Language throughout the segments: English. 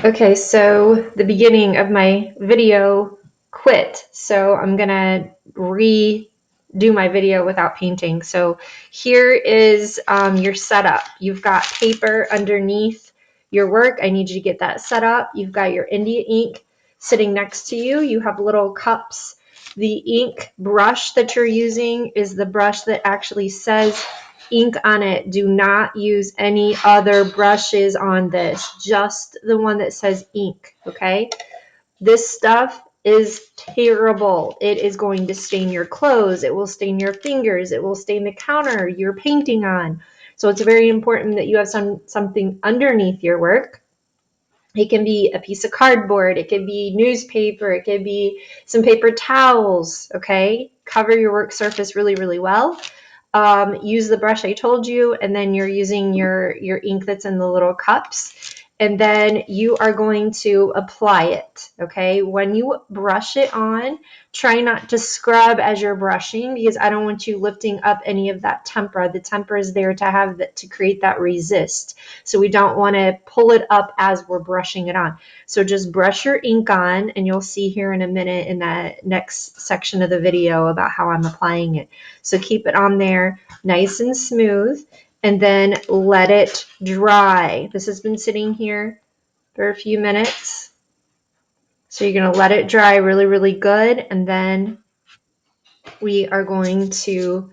Okay, so the beginning of my video quit, so I'm gonna redo my video without painting. So here is your setup. You've got paper underneath your work. I need you to get that set up. You've got your India ink sitting next to you. You have little cups. The ink brush that you're using is the brush that actually says ink on it. Do not use any other brushes on this, just the one that says ink, okay? This stuff is terrible. It is going to stain your clothes, it will stain your fingers, it will stain the counter you're painting on. So it's very important that you have something underneath your work. It can be a piece of cardboard, it could be newspaper, it could be some paper towels, okay? Cover your work surface really, really well. Use the brush I told you, and then you're using your ink that's in the little cups, and then you are going to apply it, okay? When you brush it on, try not to scrub as you're brushing, because I don't want you lifting up any of that tempera. The tempera is there to have that, to create that resist, so we don't want to pull it up as we're brushing it on. So just brush your ink on, and you'll see here in a minute in that next section of the video about how I'm applying it. So keep it on there nice and smooth, and then let it dry. This has been sitting here for a few minutes. So you're going to let it dry really, really good, and then we are going to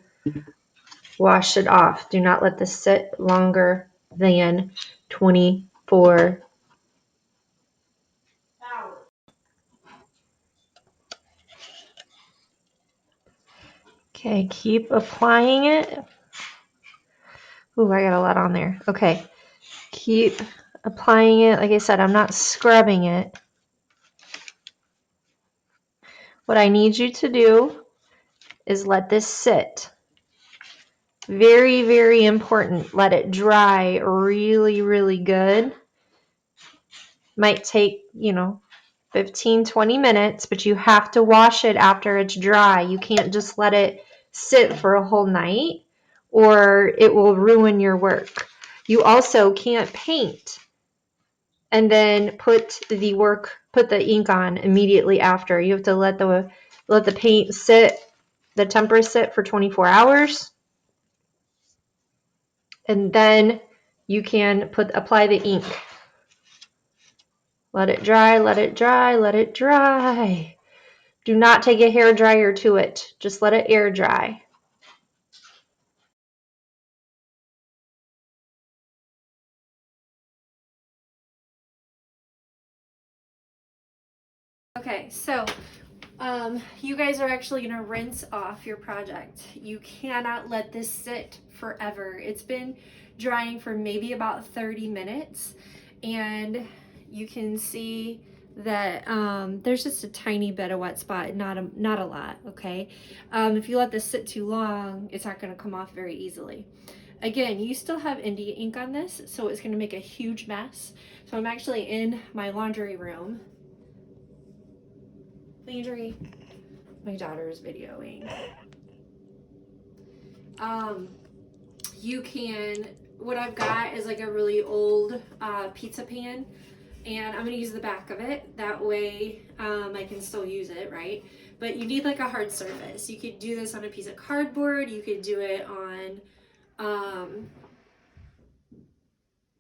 wash it off. Do not let this sit longer than 24 hours. Okay, keep applying it. Ooh, I got a lot on there. Okay, keep applying it. Like I said, I'm not scrubbing it. What I need you to do is let this sit. Very, very important. Let it dry really, really good. Might take, 15, 20 minutes, but you have to wash it after it's dry. You can't just let it sit for a whole night, or it will ruin your work. You also can't paint and then put the ink on immediately after. You have to let the paint sit, the tempera sit for 24 hours. And then you can apply the ink. Let it dry, let it dry, let it dry. Do not take a hair dryer to it. Just let it air dry. Okay, so you guys are actually going to rinse off your project. You cannot let this sit forever. It's been drying for maybe about 30 minutes, and you can see that there's just a tiny bit of wet spot, not a lot, okay? If you let this sit too long, it's not going to come off very easily. Again, you still have India ink on this, so it's going to make a huge mess. So I'm actually in my laundry room. Laundry. My daughter is videoing. What I've got is like a really old pizza pan, and I'm gonna use the back of it. That way I can still use it, right? But you need like a hard surface. You could do this on a piece of cardboard. You could do it on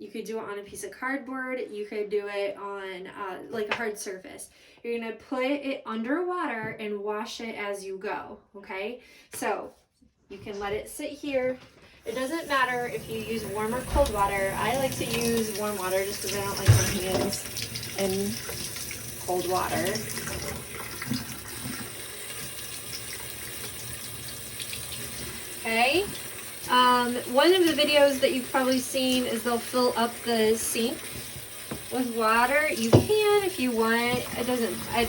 a piece of cardboard. You could do it on like a hard surface. You're gonna put it under water and wash it as you go, okay? So you can let it sit here. It doesn't matter if you use warm or cold water. I like to use warm water just because I don't like my hands in cold water. Okay. One of the videos that you've probably seen is they'll fill up the sink with water. You can if you want. It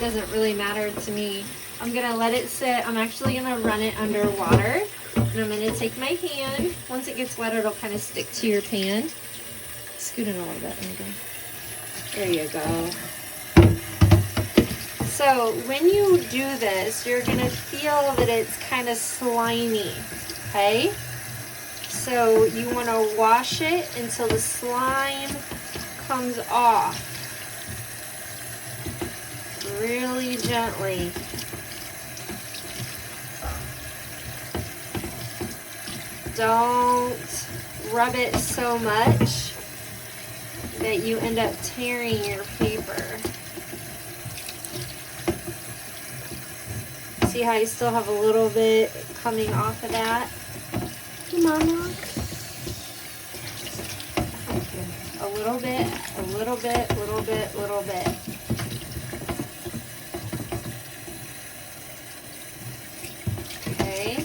doesn't really matter to me. I'm gonna let it sit. I'm actually gonna run it under water, and I'm gonna take my hand. Once it gets wet, it'll kind of stick to your pan. Scoot it a little bit. There you go. So when you do this, you're gonna feel that it's kind of slimy, okay? So you want to wash it until the slime comes off. really gently. Don't rub it so much that you end up tearing your paper. See how you still have a little bit coming off of that? Hey, Mama. A little bit, a little bit, little bit, little bit. Okay.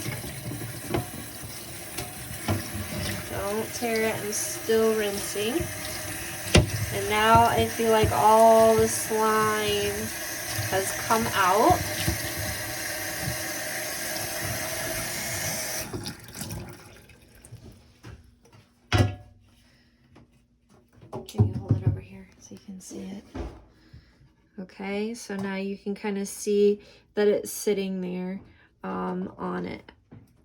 Don't tear it. I'm still rinsing. And now I feel like all the slime has come out. Can you hold it over here so you can see it? Okay, so now you can kind of see that it's sitting there on it.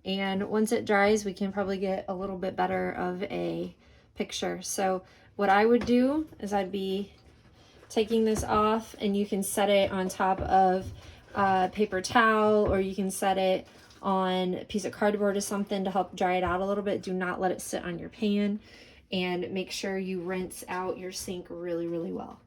And once it dries, we can probably get a little bit better of a picture. So what I would do is I'd be taking this off, and you can set it on top of a paper towel, or you can set it on a piece of cardboard or something to help dry it out a little bit. Do not let it sit on your pan, and make sure you rinse out your sink really, really well.